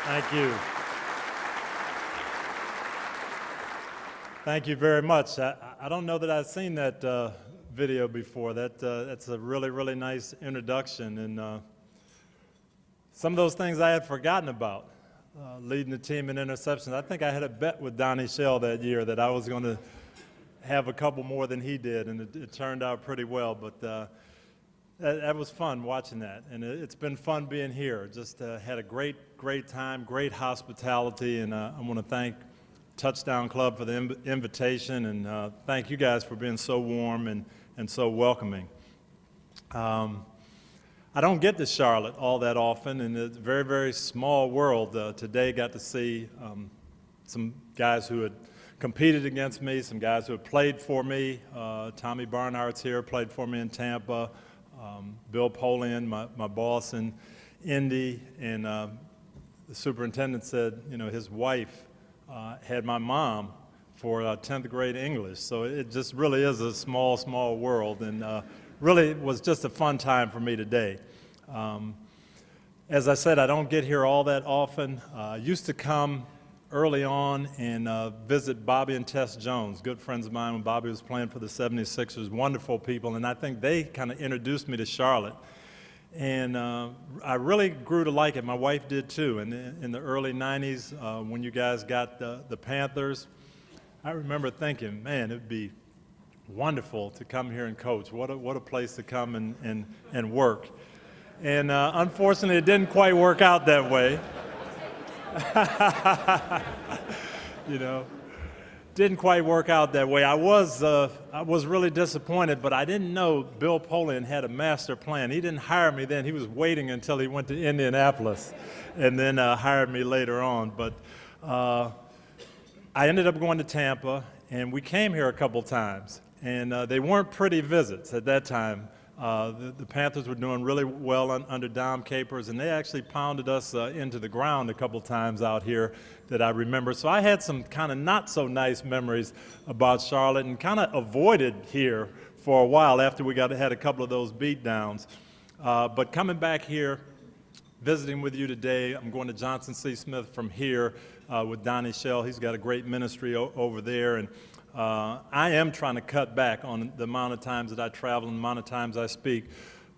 Thank you. Thank you very much. I don't know that I've seen that video before. That's a really, really nice introduction. And some of those things I had forgotten about, leading the team in interceptions. I think I had a bet with Donnie Shell that year that I was going to have a couple more than he did, and it turned out pretty well. But that was fun watching that, and it's been fun being here. Just had a great time, great hospitality, and I want to thank Touchdown Club for the invitation, and thank you guys for being so warm and so welcoming. I don't get to Charlotte all that often, and it's a very, very small world. Today got to see some guys who had competed against me, some guys who had played for me. Tommy Barnhart's here, played for me in Tampa. Bill Polian, my boss in Indy, and the superintendent said, you know, his wife had my mom for 10th grade English. So it just really is a small, small world, and really was just a fun time for me today. As I said, I don't get here all that often. I used to come early on and visit Bobby and Tess Jones, good friends of mine when Bobby was playing for the 76ers, wonderful people, and I think they kind of introduced me to Charlotte. And I really grew to like it. My wife did too. And in the early 90s, when you guys got the Panthers, I remember thinking, man, it'd be wonderful to come here and coach. What a place to come and work. And unfortunately, it didn't quite work out that way. You know, didn't quite work out that way. I was really disappointed, but I didn't know Bill Polian had a master plan. He didn't hire me then. He was waiting until he went to Indianapolis and then hired me later on. But I ended up going to Tampa, and we came here a couple times. And they weren't pretty visits at that time. The Panthers were doing really well under Dom Capers, and they actually pounded us into the ground a couple times out here that I remember. So I had some kind of not so nice memories about Charlotte, and kind of avoided here for a while after we had a couple of those beat downs. But coming back here, visiting with you today, I'm going to Johnson C. Smith from here with Donnie Shell. He's got a great ministry over there, and I am trying to cut back on the amount of times that I travel and the amount of times I speak,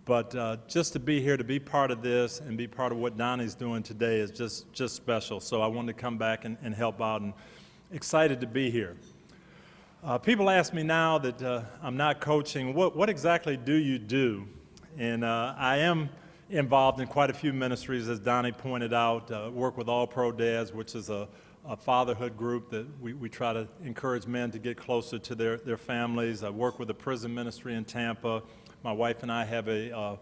but just to be here, to be part of this and be part of what Donnie's doing today is just special. So I wanted to come back and help out, and excited to be here. People ask me now that I'm not coaching, what exactly do you do? And I am involved in quite a few ministries, as Donnie pointed out. Work with All Pro Dads, which is a fatherhood group that we try to encourage men to get closer to their families. I work with a prison ministry in Tampa. My wife and I have a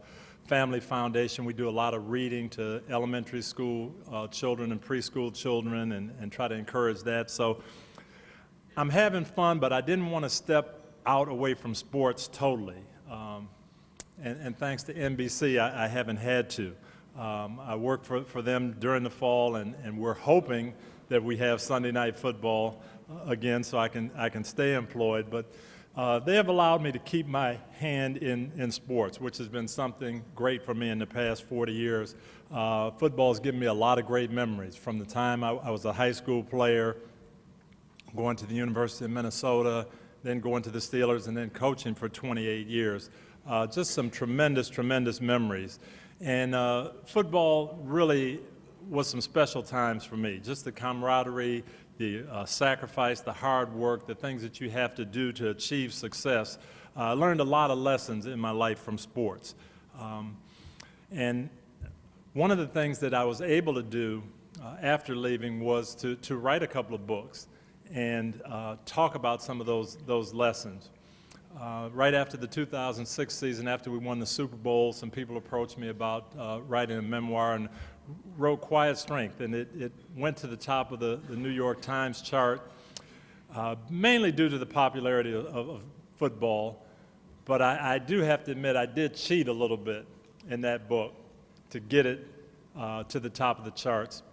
family foundation. We do a lot of reading to elementary school children and preschool children, and try to encourage that. So I'm having fun, but I didn't want to step out away from sports totally. And thanks to NBC, I haven't had to. I work for them during the fall, and we're hoping that we have Sunday night football again, so I can stay employed. But they have allowed me to keep my hand in sports, which has been something great for me in the past 40 years. Football has given me a lot of great memories from the time I was a high school player, going to the University of Minnesota, then going to the Steelers, and then coaching for 28 years. Just some tremendous, tremendous memories. And football really was some special times for me. Just the camaraderie, the sacrifice, the hard work, the things that you have to do to achieve success. I learned a lot of lessons in my life from sports. And one of the things that I was able to do after leaving was to write a couple of books and talk about some of those lessons. Right after the 2006 season, after we won the Super Bowl, some people approached me about writing a memoir, and wrote Quiet Strength, and it went to the top of the New York Times chart, mainly due to the popularity of football. But I do have to admit, I did cheat a little bit in that book to get it to the top of the charts.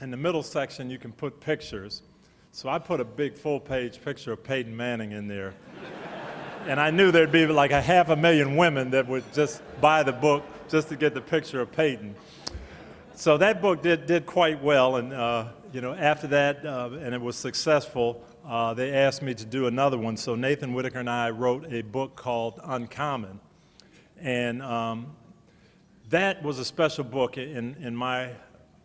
In the middle section, you can put pictures. So I put a big full-page picture of Peyton Manning in there. And I knew there'd be like 500,000 women that would just buy the book just to get the picture of Peyton. So that book did quite well, and after that, and it was successful, they asked me to do another one. So Nathan Whitaker and I wrote a book called Uncommon, and that was a special book in my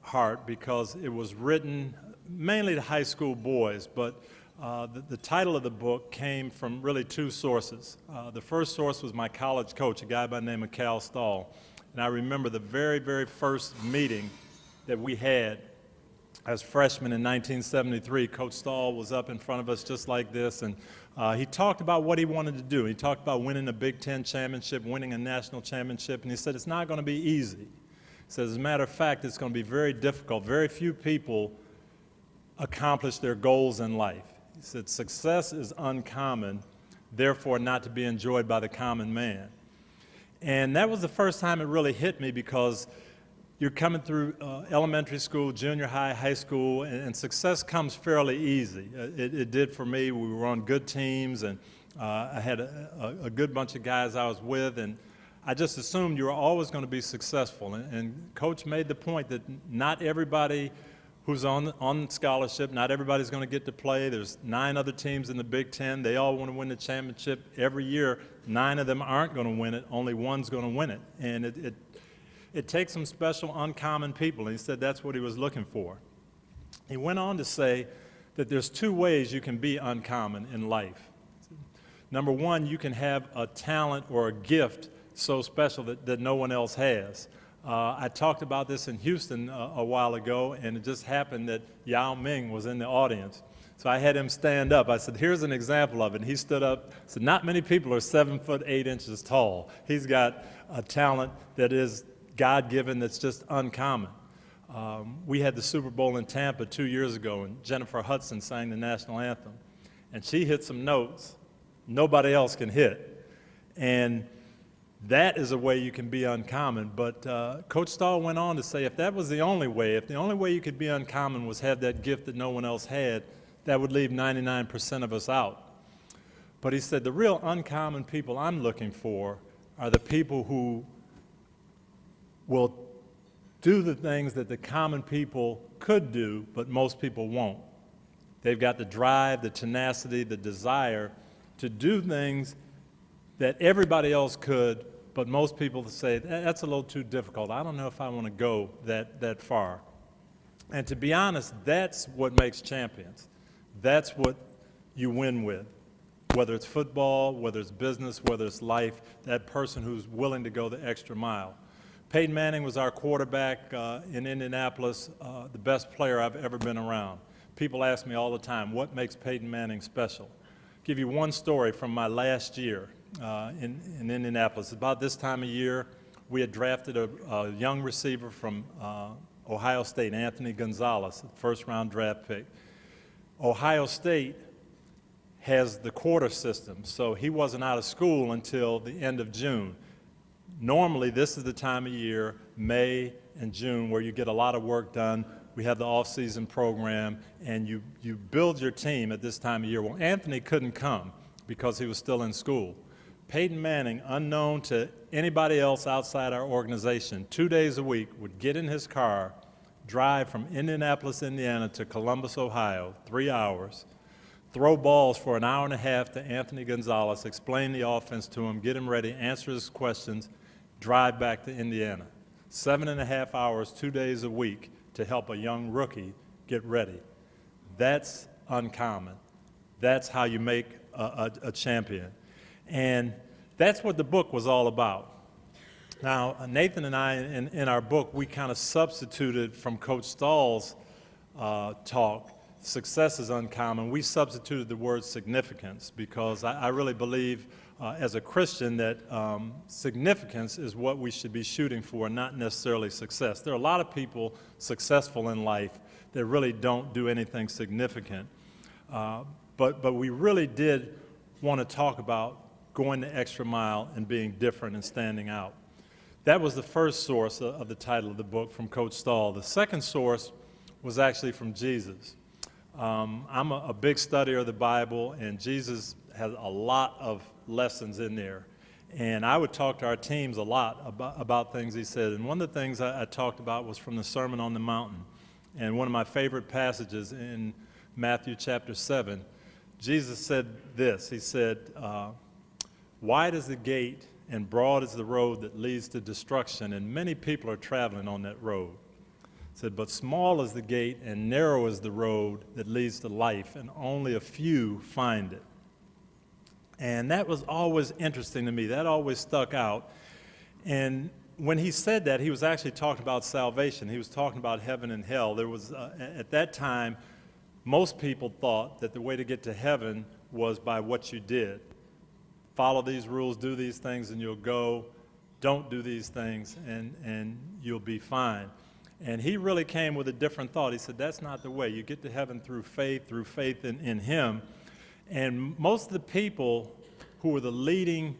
heart because it was written mainly to high school boys, but the title of the book came from really two sources. The first source was my college coach, a guy by the name of Cal Stahl. And I remember the very, very first meeting that we had as freshmen in 1973. Coach Stahl was up in front of us just like this, and he talked about what he wanted to do. He talked about winning a Big Ten championship, winning a national championship, and he said it's not going to be easy. He said, as a matter of fact, it's going to be very difficult. Very few people accomplish their goals in life. He said, success is uncommon, therefore not to be enjoyed by the common man. And that was the first time it really hit me because you're coming through elementary school, junior high, high school, and success comes fairly easy. It did for me. We were on good teams, and I had a good bunch of guys I was with, and I just assumed you were always going to be successful. And Coach made the point that not everybody who's on scholarship, not everybody's going to get to play. There's 9 other teams in the Big Ten. They all want to win the championship. Every year, 9 of them aren't going to win it. Only one's going to win it. And it takes some special, uncommon people. And he said that's what he was looking for. He went on to say that there's 2 ways you can be uncommon in life. Number 1, you can have a talent or a gift so special that no one else has. I talked about this in Houston a while ago, and it just happened that Yao Ming was in the audience. So I had him stand up. I said, here's an example of it. And he stood up, said, not many people are 7 foot 8 inches tall. He's got a talent that is God-given that's just uncommon. We had the Super Bowl in Tampa 2 years ago, and Jennifer Hudson sang the national anthem. And she hit some notes nobody else can hit. And that is a way you can be uncommon, but Coach Stahl went on to say if that was the only way, if the only way you could be uncommon was have that gift that no one else had, that would leave 99% of us out. But he said the real uncommon people I'm looking for are the people who will do the things that the common people could do, but most people won't. They've got the drive, the tenacity, the desire to do things that everybody else could, but most people say, that's a little too difficult. I don't know if I want to go that far. And to be honest, that's what makes champions. That's what you win with. Whether it's football, whether it's business, whether it's life, that person who's willing to go the extra mile. Peyton Manning was our quarterback in Indianapolis, the best player I've ever been around. People ask me all the time, what makes Peyton Manning special? I'll give you one story from my last year. In Indianapolis. About this time of year, we had drafted a young receiver from Ohio State, Anthony Gonzalez, first-round draft pick. Ohio State has the quarter system, so he wasn't out of school until the end of June. Normally, this is the time of year, May and June, where you get a lot of work done. We have the off-season program, and you build your team at this time of year. Well, Anthony couldn't come because he was still in school. Peyton Manning, unknown to anybody else outside our organization, 2 days a week would get in his car, drive from Indianapolis, Indiana to Columbus, Ohio, 3 hours, throw balls for an hour and a half to Anthony Gonzalez, explain the offense to him, get him ready, answer his questions, drive back to Indiana. 7.5 hours, 2 days a week to help a young rookie get ready. That's uncommon. That's how you make a champion. And that's what the book was all about. Now, Nathan and I, in our book, we kind of substituted from Coach Stahl's talk, success is uncommon. We substituted the word significance because I really believe as a Christian that significance is what we should be shooting for, not necessarily success. There are a lot of people successful in life that really don't do anything significant. But we really did want to talk about going the extra mile and being different and standing out. That was the first source of the title of the book from Coach Stahl. The second source was actually from Jesus. I'm a big studier of the Bible, and Jesus has a lot of lessons in there. And I would talk to our teams a lot about things he said. And one of the things I talked about was from the Sermon on the Mountain. And one of my favorite passages in Matthew chapter 7, Jesus said this. He said, wide is the gate and broad is the road that leads to destruction, and many people are traveling on that road. He said, but small is the gate and narrow is the road that leads to life, and only a few find it. And that was always interesting to me. That always stuck out. And when he said that, he was actually talking about salvation. He was talking about heaven and hell. There was, at that time, most people thought that the way to get to heaven was by what you did. Follow these rules, do these things, and you'll go. Don't do these things, and you'll be fine. And he really came with a different thought. He said, that's not the way. You get to heaven through faith in him. And most of the people who were the leading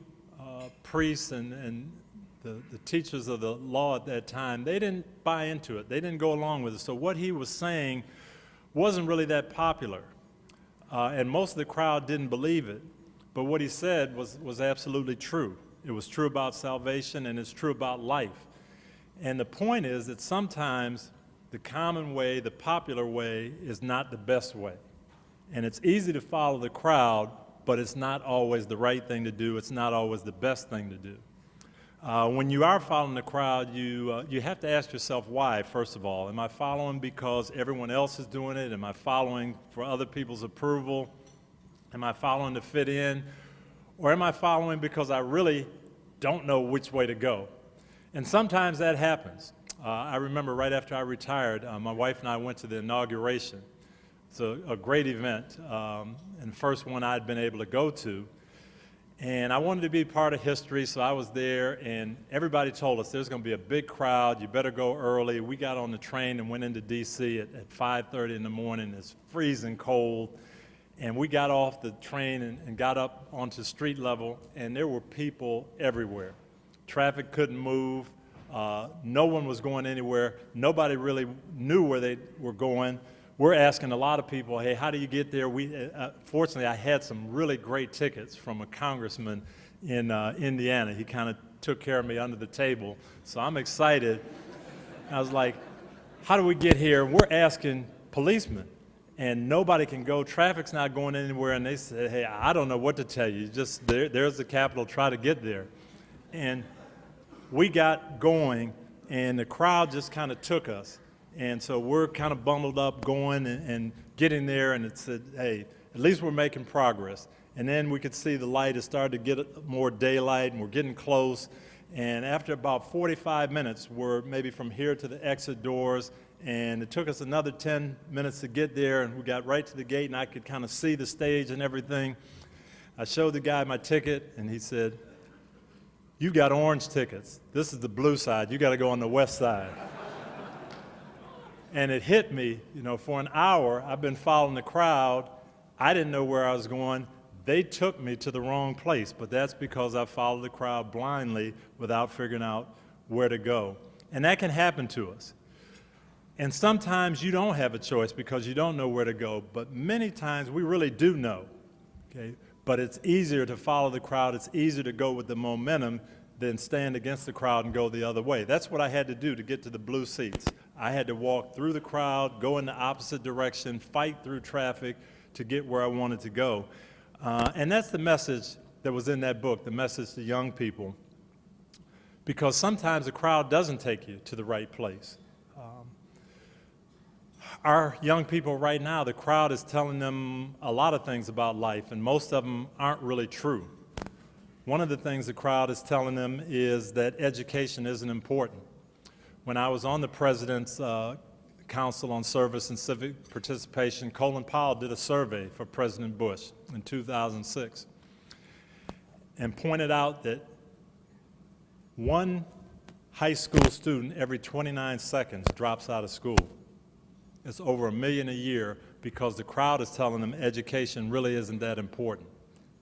priests and the teachers of the law at that time, they didn't buy into it. They didn't go along with it. So what he was saying wasn't really that popular. And most of the crowd didn't believe it. But what he said was absolutely true. It was true about salvation, and it's true about life. And the point is that sometimes the common way, the popular way, is not the best way. And it's easy to follow the crowd, but it's not always the right thing to do. It's not always the best thing to do. When you are following the crowd, you have to ask yourself why, first of all. Am I following because everyone else is doing it? Am I following for other people's approval? Am I following to fit in? Or am I following because I really don't know which way to go? And sometimes that happens. I remember right after I retired, my wife and I went to the inauguration. It's a great event, and the first one I'd been able to go to. And I wanted to be part of history, so I was there, and everybody told us there's going to be a big crowd, you better go early. We got on the train and went into D.C. at 5:30 in the morning. It's freezing cold. And we got off the train and got up onto street level, and there were people everywhere. Traffic couldn't move. No one was going anywhere. Nobody really knew where they were going. We're asking a lot of people, hey, how do you get there? Fortunately, I had some really great tickets from a congressman in Indiana. He kind of took care of me under the table, so I'm excited. I was like, how do we get here? We're asking policemen, and nobody can go. Traffic's not going anywhere, and they said, hey, I don't know what to tell you. Just there's the Capitol. Try to get there. And we got going, and the crowd just kind of took us. And so we're kind of bundled up going and getting there, and it said, hey, at least we're making progress. And then we could see the light. It started to get more daylight, and we're getting close. And after about 45 minutes, we're maybe from here to the exit doors, and it took us another 10 minutes to get there, and we got right to the gate, and I could kind of see the stage and everything. I showed the guy my ticket, and he said, you got orange tickets. This is the blue side. You got to go on the west side. And it hit me, for an hour, I've been following the crowd. I didn't know where I was going. They took me to the wrong place, but that's because I followed the crowd blindly without figuring out where to go. And that can happen to us. And sometimes you don't have a choice because you don't know where to go, but many times we really do know, okay? But it's easier to follow the crowd. It's easier to go with the momentum than stand against the crowd and go the other way. That's what I had to do to get to the blue seats. I had to walk through the crowd, go in the opposite direction, fight through traffic to get where I wanted to go. And that's the message that was in that book, the message to young people. Because sometimes the crowd doesn't take you to the right place. Our young people right now, the crowd is telling them a lot of things about life, and most of them aren't really true. One of the things the crowd is telling them is that education isn't important. When I was on the President's Council on Service and Civic Participation, Colin Powell did a survey for President Bush in 2006 and pointed out that one high school student every 29 seconds drops out of school. It's over 1 million a year because the crowd is telling them education really isn't that important.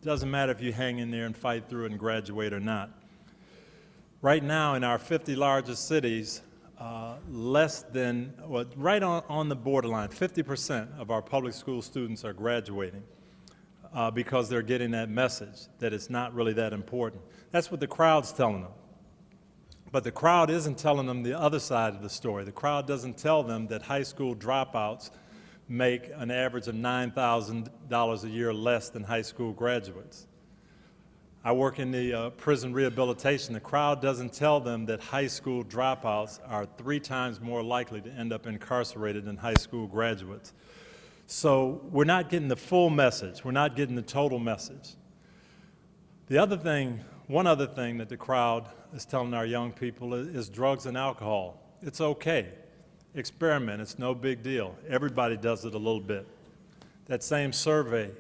It doesn't matter if you hang in there and fight through it and graduate or not. Right now in our 50 largest cities, right on the borderline, 50% of our public school students are graduating. because they're getting that message that it's not really that important. That's what the crowd's telling them. But the crowd isn't telling them the other side of the story. The crowd doesn't tell them that high school dropouts make an average of $9,000 a year less than high school graduates. I work in the prison rehabilitation. The crowd doesn't tell them that high school dropouts are 3 times more likely to end up incarcerated than high school graduates. So we're not getting the full message. We're not getting the total message. One other thing that the crowd is telling our young people is drugs and alcohol. It's okay. Experiment. It's no big deal. Everybody does it a little bit. That same survey,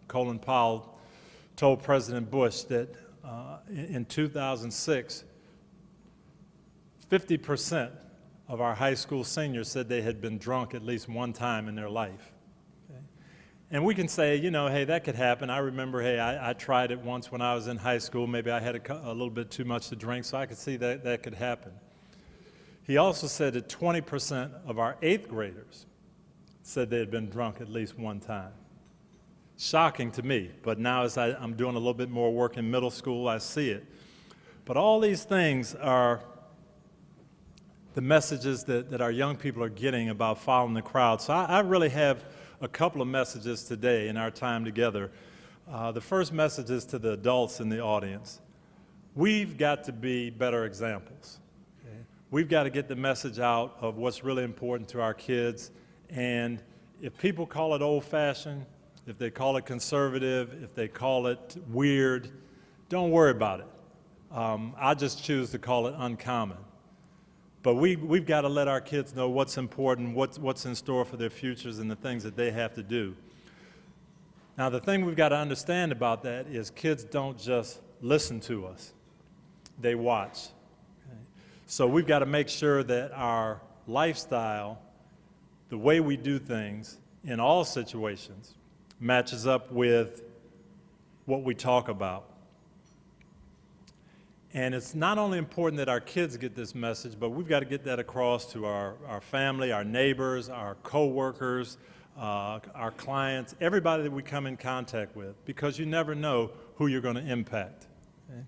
Colin Powell told President Bush that in 2006, 50% of our high school seniors said they had been drunk at least one time in their life. Okay? And we can say, you know, hey, that could happen. I remember, hey, I tried it once when I was in high school. Maybe I had a little bit too much to drink, so I could see that that could happen. He also said that 20% of our 8th graders said they had been drunk at least one time. Shocking to me, but now as I'm doing a little bit more work in middle school, I see it. But all these things are the messages that our young people are getting about following the crowd. So I really have a couple of messages today in our time together. The first message is to the adults in the audience. We've got to be better examples. Okay? We've got to get the message out of what's really important to our kids. And if people call it old-fashioned, if they call it conservative, if they call it weird, don't worry about it. I just choose to call it uncommon. But we've got to let our kids know what's important, what's in store for their futures, and the things that they have to do. Now, the thing we've got to understand about that is kids don't just listen to us. They watch. Okay? So we've got to make sure that our lifestyle, the way we do things in all situations, matches up with what we talk about. And it's not only important that our kids get this message, but we've got to get that across to our family, our neighbors, our co-workers, our clients, everybody that we come in contact with, because you never know who you're going to impact. Okay?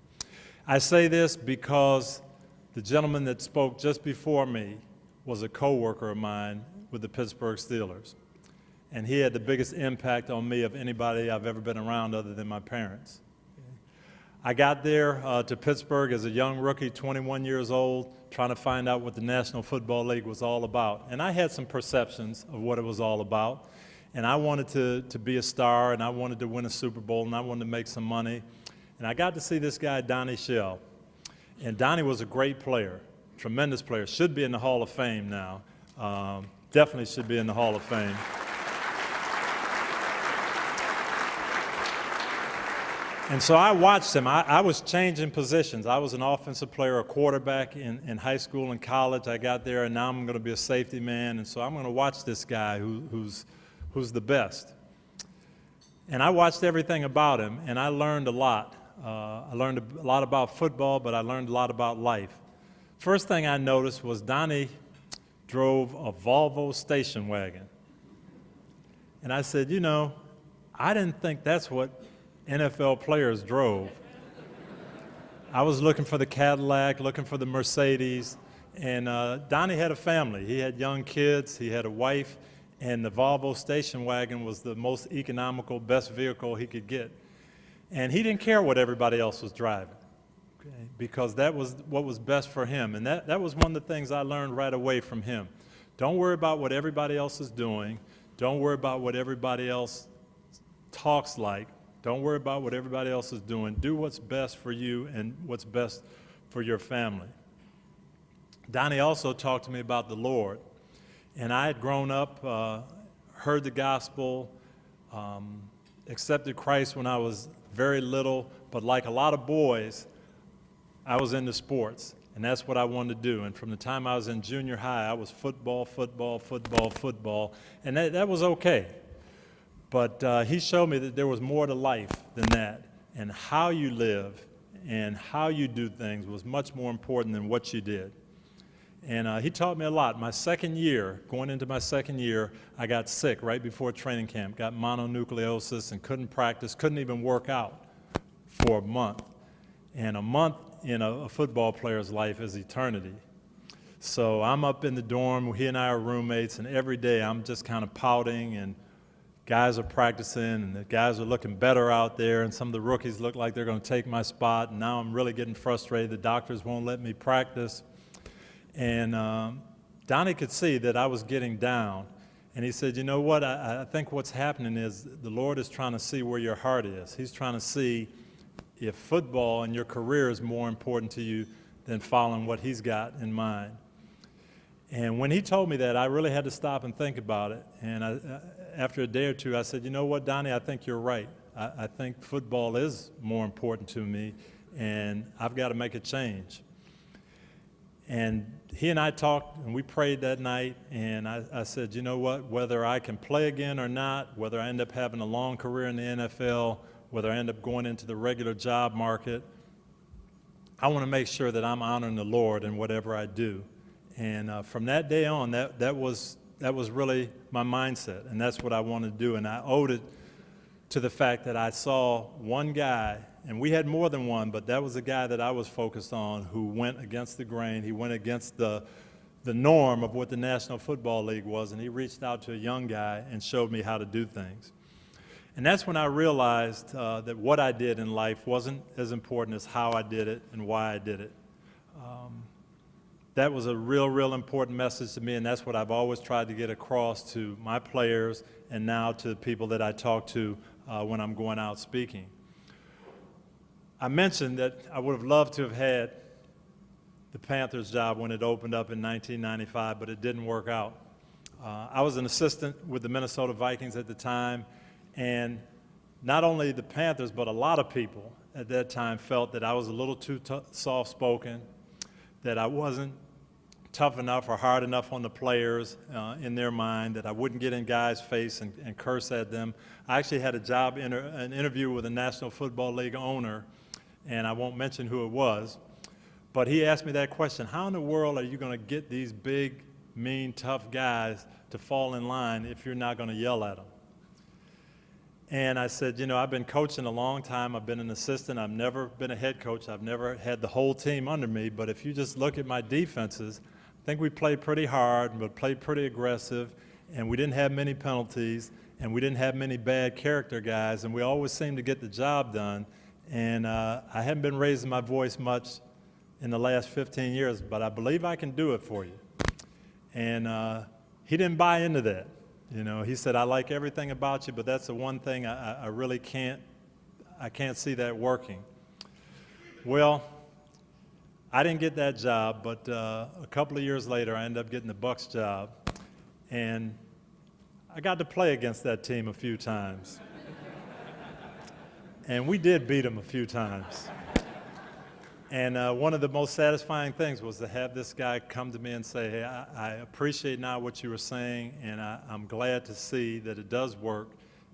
I say this because the gentleman that spoke just before me was a co-worker of mine with the Pittsburgh Steelers. And he had the biggest impact on me of anybody I've ever been around other than my parents. I got there to Pittsburgh as a young rookie, 21 years old, trying to find out what the National Football League was all about. And I had some perceptions of what it was all about. And I wanted to be a star, and I wanted to win a Super Bowl, and I wanted to make some money. And I got to see this guy, Donnie Shell. And Donnie was a great player, tremendous player, should be in the Hall of Fame now. Definitely should be in the Hall of Fame. And so I watched him. I was changing positions. I was an offensive player, a quarterback in high school and college. I got there, and now I'm going to be a safety man. And so I'm going to watch this guy who's the best. And I watched everything about him, and I learned a lot. I learned a lot about football, but I learned a lot about life. First thing I noticed was Donnie drove a Volvo station wagon. And I said, you know, I didn't think that's what NFL players drove. I was looking for the Cadillac, looking for the Mercedes, and Donnie had a family. He had young kids, he had a wife, and the Volvo station wagon was the most economical, best vehicle he could get. And he didn't care what everybody else was driving, okay, because that was what was best for him. And that was one of the things I learned right away from him. Don't worry about what everybody else is doing. Don't worry about what everybody else talks like. Don't worry about what everybody else is doing. Do what's best for you and what's best for your family. Donnie also talked to me about the Lord. And I had grown up, heard the gospel, accepted Christ when I was very little, but like a lot of boys, I was into sports, and that's what I wanted to do. And from the time I was in junior high, I was football, and that was okay. But he showed me that there was more to life than that, and how you live and how you do things was much more important than what you did. And he taught me a lot. My second year, going into my second year, I got sick right before training camp, got mononucleosis and couldn't practice, couldn't even work out for a month. And a month in a football player's life is eternity. So I'm up in the dorm, he and I are roommates, and every day I'm just kind of pouting, and guys are practicing, and the guys are looking better out there, and some of the rookies look like they're going to take my spot, and now I'm really getting frustrated. The doctors won't let me practice. And Donnie could see that I was getting down, and he said, you know what, I think what's happening is the Lord is trying to see where your heart is. He's trying to see if football and your career is more important to you than following what he's got in mind. And when he told me that, I really had to stop and think about it. And after a day or two, I said, you know what, Donnie, I think you're right. I think football is more important to me, and I've got to make a change. And he and I talked, and we prayed that night, and I said, you know what, whether I can play again or not, whether I end up having a long career in the NFL, whether I end up going into the regular job market, I want to make sure that I'm honoring the Lord in whatever I do. And from that day on, that was really my mindset, and that's what I wanted to do. And I owed it to the fact that I saw one guy, and we had more than one, but that was the guy that I was focused on, who went against the grain. He went against the norm of what the National Football League was, and he reached out to a young guy and showed me how to do things. And that's when I realized that what I did in life wasn't as important as how I did it and why I did it. That was a real important message to me, and that's what I've always tried to get across to my players and now to the people that I talk to when I'm going out speaking. I mentioned that I would have loved to have had the Panthers job when it opened up in 1995, but it didn't work out. I was an assistant with the Minnesota Vikings at the time, and not only the Panthers, but a lot of people at that time felt that I was a little too soft-spoken, that I wasn't tough enough or hard enough on the players in their mind, that I wouldn't get in guys' face and curse at them. I actually had an interview with a National Football League owner, and I won't mention who it was, but he asked me that question: how in the world are you going to get these big, mean, tough guys to fall in line if you're not going to yell at them? And I said, you know, I've been coaching a long time. I've been an assistant. I've never been a head coach. I've never had the whole team under me. But if you just look at my defenses, I think we played pretty hard, but played pretty aggressive, and we didn't have many penalties, and we didn't have many bad character guys, and we always seemed to get the job done. And I haven't been raising my voice much in the last 15 years, but I believe I can do it for you. And he didn't buy into that. You know, he said, I like everything about you, but that's the one thing I really can't see that working. Well, I didn't get that job, but a couple of years later, I ended up getting the Bucs job, and I got to play against that team a few times. And we did beat them a few times. And one of the most satisfying things was to have this guy come to me and say, hey, I appreciate now what you were saying, and I'm glad to see that it does work,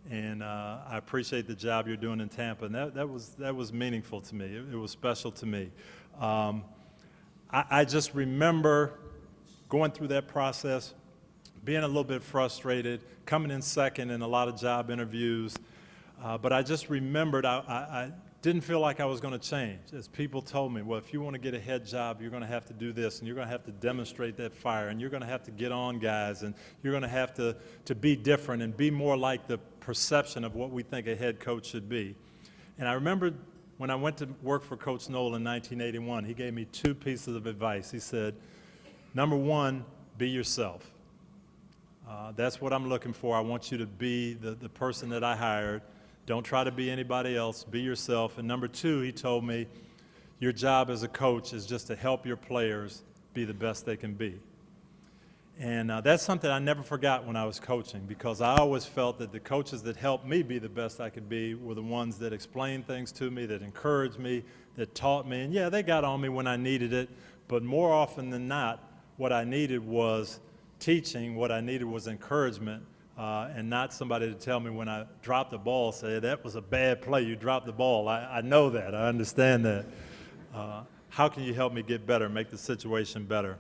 and I appreciate the job you're doing in Tampa. And that was meaningful to me. It was special to me. I just remember going through that process, being a little bit frustrated, coming in second in a lot of job interviews, but I just remembered I didn't feel like I was going to change. As people told me, well, if you want to get a head job, you're going to have to do this, and you're going to have to demonstrate that fire, and you're going to have to get on guys, and you're going to have to be different and be more like the perception of what we think a head coach should be. And I remember when I went to work for Coach Knoll in 1981, he gave me two pieces of advice. He said, number one, be yourself. That's what I'm looking for. I want you to be the person that I hired. Don't try to be anybody else. Be yourself. And number two, he told me, your job as a coach is just to help your players be the best they can be. And that's something I never forgot when I was coaching, because I always felt that the coaches that helped me be the best I could be were the ones that explained things to me, that encouraged me, that taught me. And yeah, they got on me when I needed it, but more often than not, what I needed was teaching. What I needed was encouragement. And not somebody to tell me when I dropped the ball, say, that was a bad play, you dropped the ball. I know that, I understand that. How can you help me get better, make the situation better?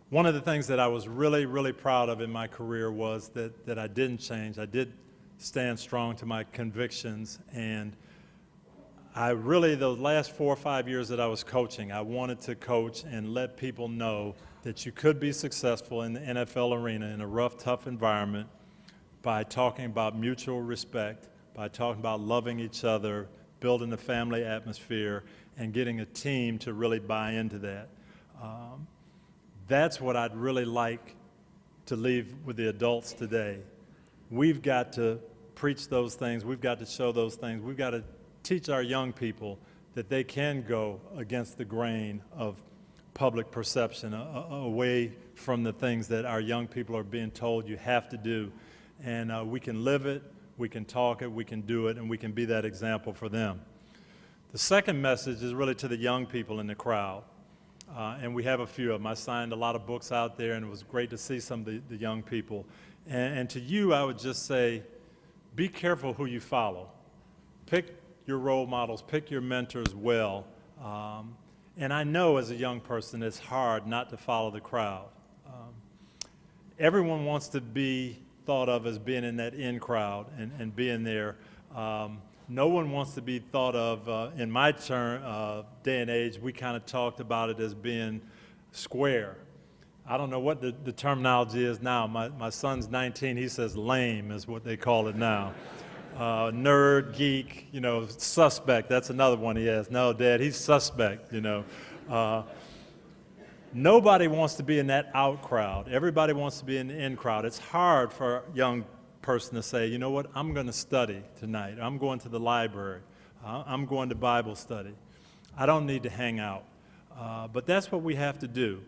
One of the things that I was really, really proud of in my career was that I didn't change. I did stand strong to my convictions, and I really, the last 4 or 5 years that I was coaching, I wanted to coach and let people know that you could be successful in the NFL arena in a rough, tough environment by talking about mutual respect, by talking about loving each other, building a family atmosphere, and getting a team to really buy into that. That's what I'd really like to leave with the adults today. We've got to preach those things. We've got to show those things. We've got to teach our young people that they can go against the grain of public perception, away from the things that our young people are being told you have to do. And we can live it, we can talk it, we can do it, and we can be that example for them. The second message is really to the young people in the crowd. And we have a few of them. I signed a lot of books out there, and it was great to see some of the young people. And to you, I would just say, be careful who you follow. Pick your role models, pick your mentors well. And I know as a young person, it's hard not to follow the crowd. Everyone wants to be thought of as being in that in crowd and being there. No one wants to be thought of, in my day and age, we kind of talked about it as being square. I don't know what the terminology is now. My son's 19, he says lame is what they call it now. Nerd, geek, suspect, that's another one he has. No, Dad, he's suspect, Nobody wants to be in that out crowd. Everybody wants to be in the in crowd. It's hard for a young person to say, you know what, I'm going to study tonight. I'm going to the library. I'm going to Bible study. I don't need to hang out. But that's what we have to do.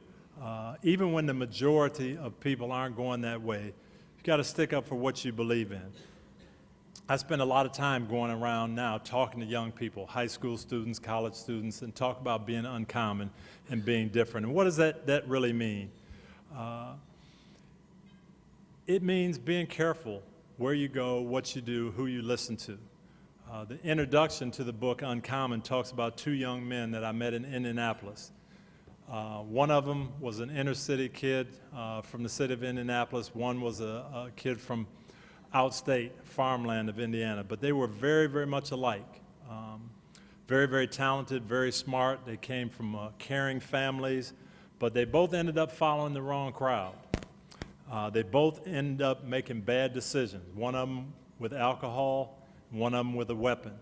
Even when the majority of people aren't going that way, you've got to stick up for what you believe in. I spend a lot of time going around now talking to young people, high school students, college students, and talk about being uncommon and being different. And what does that really mean? It means being careful where you go, what you do, who you listen to. The introduction to the book Uncommon talks about two young men that I met in Indianapolis. One of them was an inner city kid from the city of Indianapolis. One was a kid from outstate farmland of Indiana, but they were very, very much alike. Very, very talented, very smart. They came from caring families, but they both ended up following the wrong crowd. They both ended up making bad decisions, one of them with alcohol, one of them with a weapon.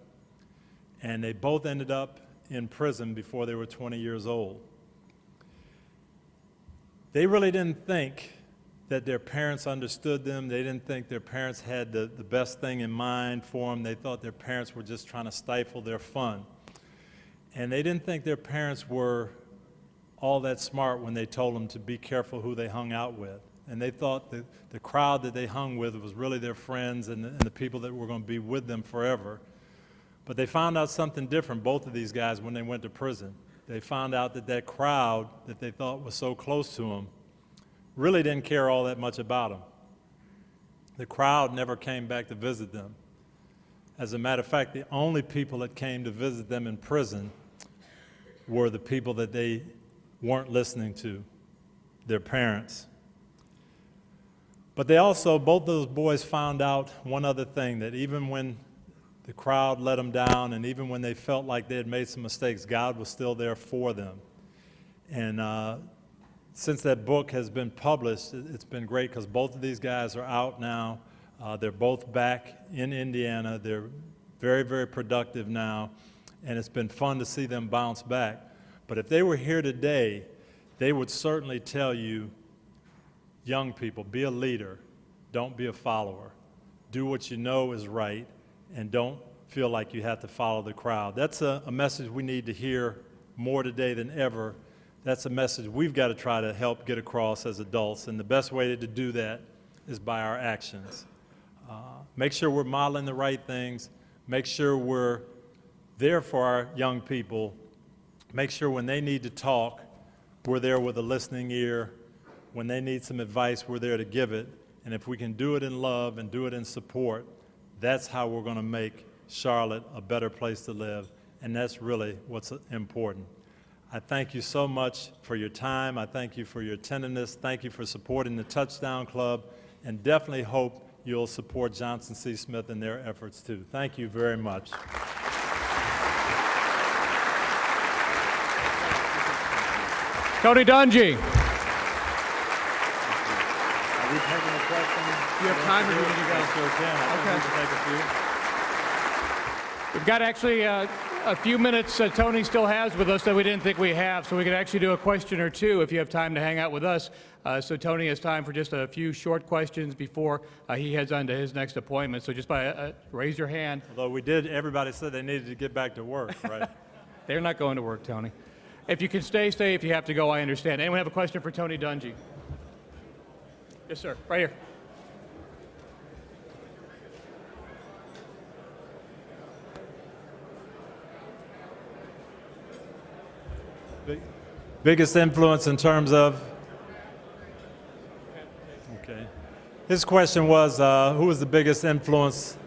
And they both ended up in prison before they were 20 years old. They really didn't think that their parents understood them. They didn't think their parents had the best thing in mind for them. They thought their parents were just trying to stifle their fun. And they didn't think their parents were all that smart when they told them to be careful who they hung out with. And they thought that the crowd that they hung with was really their friends and the people that were going to be with them forever. But they found out something different, both of these guys, when they went to prison. They found out that crowd that they thought was so close to them really didn't care all that much about them. The crowd never came back to visit them. As a matter of fact, the only people that came to visit them in prison were the people that they weren't listening to, their parents. But they also, both those boys found out one other thing, that even when the crowd let them down and even when they felt like they had made some mistakes, God was still there for them. And since that book has been published, it's been great because both of these guys are out now. They're both back in Indiana. They're very, very productive now, and it's been fun to see them bounce back. But if they were here today, they would certainly tell you, young people, be a leader, don't be a follower. Do what you know is right, and don't feel like you have to follow the crowd. That's a message we need to hear more today than ever. That's a message we've got to try to help get across as adults, and the best way to do that is by our actions. Make sure we're modeling the right things. Make sure we're there for our young people. Make sure when they need to talk, we're there with a listening ear. When they need some advice, we're there to give it. And if we can do it in love and do it in support, that's how we're going to make Charlotte a better place to live, and that's really what's important. I thank you so much for your time. I thank you for your attentiveness. Thank you for supporting the Touchdown Club, and definitely hope you'll support Johnson C. Smith in their efforts too. Thank you very much. Tony Dungy. Are we taking a question? Do you have time or do you need to go? Sure can. I think we can take a few. We've got actually a few minutes Tony still has with us that we didn't think we have, so we could actually do a question or two if you have time to hang out with us. So Tony has time for just a few short questions before he heads on to his next appointment. So just raise your hand. Although everybody said they needed to get back to work, right? They're not going to work, Tony. If you can stay. If you have to go, I understand. Anyone have a question for Tony Dungy? Yes, sir. Right here. Biggest influence in terms of? Okay. His question was, who was the biggest influence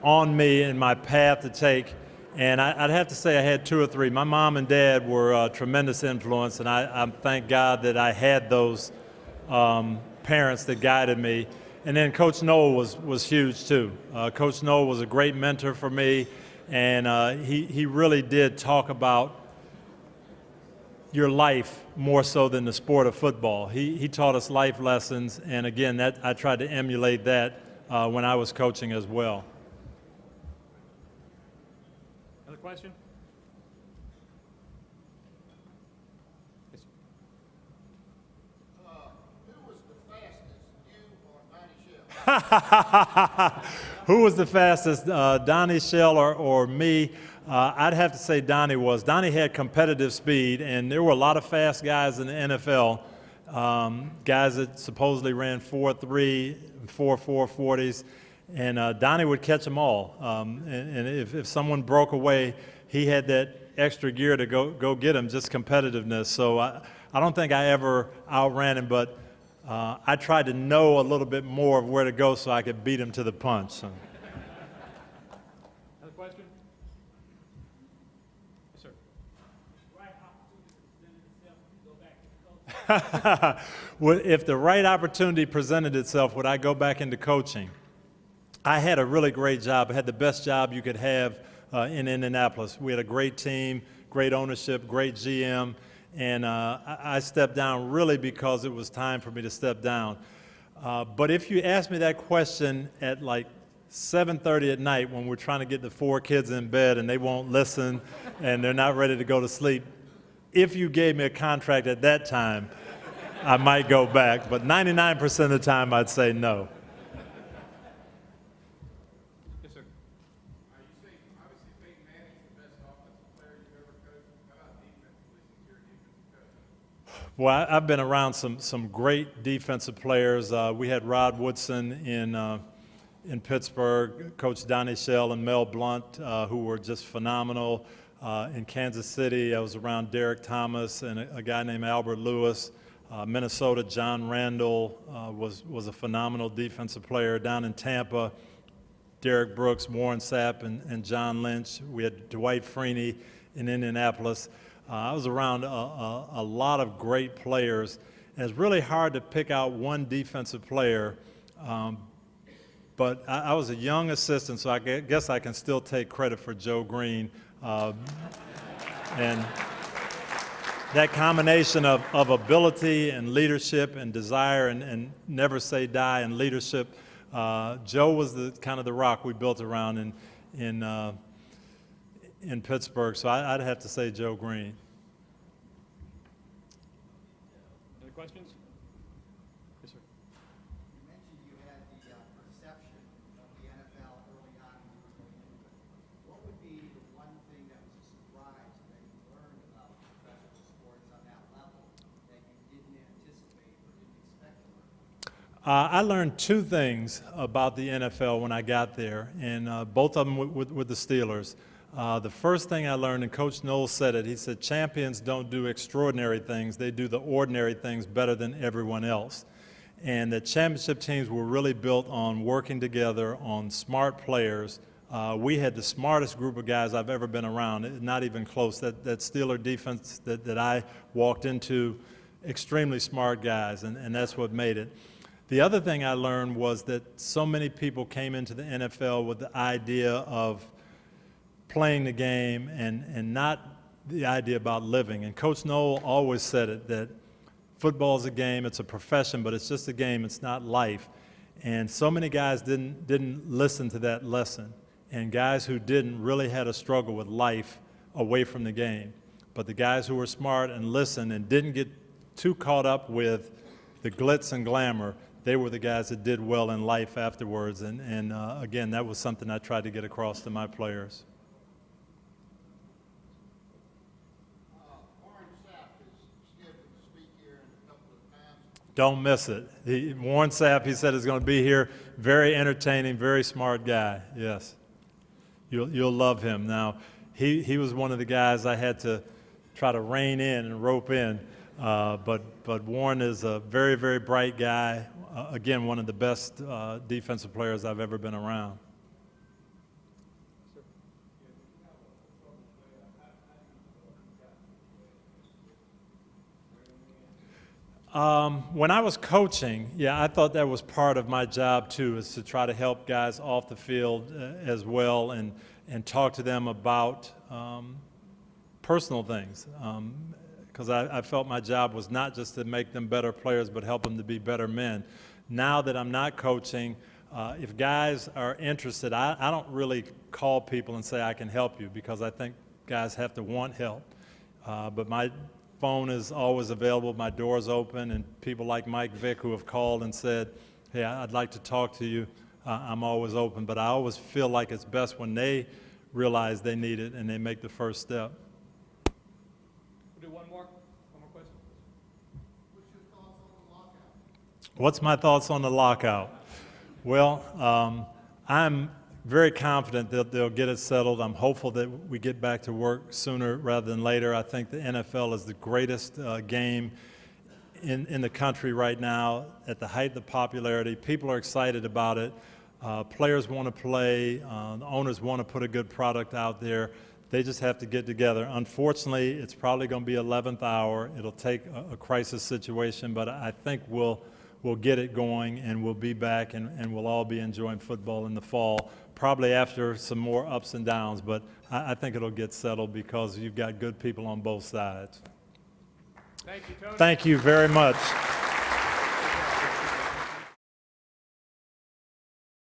on me in my path to take? And I'd have to say I had two or three. My mom and dad were a tremendous influence, and I thank God that I had those parents that guided me. And then Coach Noel was huge too. Coach Noel was a great mentor for me, and he really did talk about your life more so than the sport of football. He taught us life lessons, and again, I tried to emulate that when I was coaching as well. Another question? Who was the fastest, you or Donnie Shell? Who was the fastest, Donnie Shell or me? I'd have to say Donnie was. Donnie had competitive speed, and there were a lot of fast guys in the NFL, guys that supposedly ran 4.3, 4.4 40s, and Donnie would catch them all. And if someone broke away, he had that extra gear to go get him, just competitiveness. So I don't think I ever outran him, but I tried to know a little bit more of where to go so I could beat him to the punch. So. Another question? Yes, sir. Well, if the right opportunity presented itself, would I go back into coaching? I had a really great job. I had the best job you could have in Indianapolis. We had a great team, great ownership, great GM, and I stepped down really because it was time for me to step down. But if you ask me that question at like 7:30 at night when we're trying to get the 4 kids in bed and they won't listen and they're not ready to go to sleep, if you gave me a contract at that time, I might go back. But 99% of the time, I'd say no. Yes, sir. You say, obviously, Peyton Manning is the best offensive player you've ever coached. How about defensively, since you're a defensive coach? Well, I've been around some great defensive players. We had Rod Woodson in Pittsburgh, Coach Donnie Shell and Mel Blount, who were just phenomenal. In Kansas City, I was around Derek Thomas and a guy named Albert Lewis. Minnesota, John Randall was a phenomenal defensive player. Down in Tampa, Derek Brooks, Warren Sapp, and John Lynch. We had Dwight Freeney in Indianapolis. I was around a lot of great players. And it's really hard to pick out one defensive player, but I was a young assistant, so I guess I can still take credit for Joe Green. And that combination of ability and leadership and desire and never say die and leadership, Joe was the kind of the rock we built around in Pittsburgh. So I'd have to say Joe Green. Other questions? Yes, sir. You mentioned you had the perception of the NFL early on when you were going into it. What would be the one thing that was a surprise that you learned about professional sports on that level that you didn't anticipate or didn't expect to learn? I learned 2 things about the NFL when I got there, and both of them with the Steelers. The first thing I learned, and Coach Knowles said it, he said, champions don't do extraordinary things, they do the ordinary things better than everyone else. And the championship teams were really built on working together, on smart players, we had the smartest group of guys I've ever been around, not even close. That Steeler defense that I walked into, extremely smart guys, and that's what made it. The other thing I learned was that so many people came into the NFL with the idea of playing the game and not the idea about living. And Coach Noel always said it, that football's a game, it's a profession, but it's just a game, it's not life. And so many guys didn't listen to that lesson. And guys who didn't really had a struggle with life away from the game. But the guys who were smart and listened and didn't get too caught up with the glitz and glamour, they were the guys that did well in life afterwards. And again, that was something I tried to get across to my players. Warren Sapp is scheduled to speak here in a couple of times. Don't miss it. Warren Sapp, he said, is going to be here. Very entertaining, very smart guy. Yes. You'll love him. Now, he was one of the guys I had to try to rein in and rope in. But Warren is a very, very bright guy. Again, one of the best defensive players I've ever been around. When I was coaching, yeah, I thought that was part of my job too, is to try to help guys off the field as well and talk to them about personal things. Because I felt my job was not just to make them better players, but help them to be better men. Now that I'm not coaching, if guys are interested, I don't really call people and say I can help you, because I think guys have to want help. But my phone is always available, my door's open, and people like Mike Vick who have called and said, hey, I'd like to talk to you, I'm always open. But I always feel like it's best when they realize they need it and they make the first step. We'll do one more question. What's your thoughts on the lockout? What's my thoughts on the lockout? Well, I'm very confident that they'll get it settled. I'm hopeful that we get back to work sooner rather than later. I think the NFL is the greatest game in the country right now, at the height of the popularity. People are excited about it. Players want to play. The owners want to put a good product out there. They just have to get together. Unfortunately, it's probably going to be 11th hour. It'll take a crisis situation, but I think we'll get it going, and we'll be back, and we'll all be enjoying football in the fall, probably after some more ups and downs. But I think it'll get settled because you've got good people on both sides. Thank you, Tony. Thank you very much.